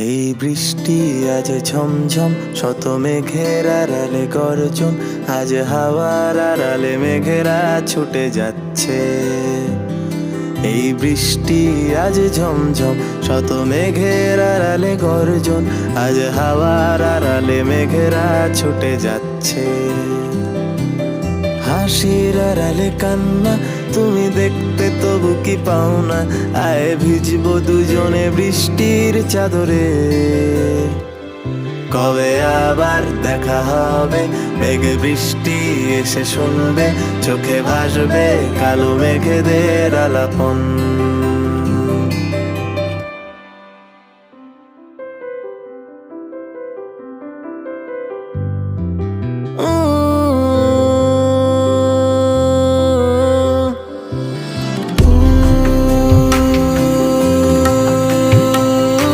এই বৃষ্টি আজ ঝমঝম, শত মেঘের আড়ালে গর্জন, আজ হাওয়ার আড়ালে মেঘেরা ছুটে যাচ্ছে। এই বৃষ্টি আজ ঝমঝম, শত মেঘের আড়ালে গর্জন, আজ হাওয়ার আড়ালে মেঘেরা ছুটে যাচ্ছে। হাসির আড়ালে কান্না তুমি দেখতে তবু কি পাও না, আয় ভিজবো দুজনে বৃষ্টির চাদরে। কবে আবার দেখা হবে, মেঘ বৃষ্টি এসে শুনবে, চোখে ভাসবে কালো মেঘেদের আলাপন।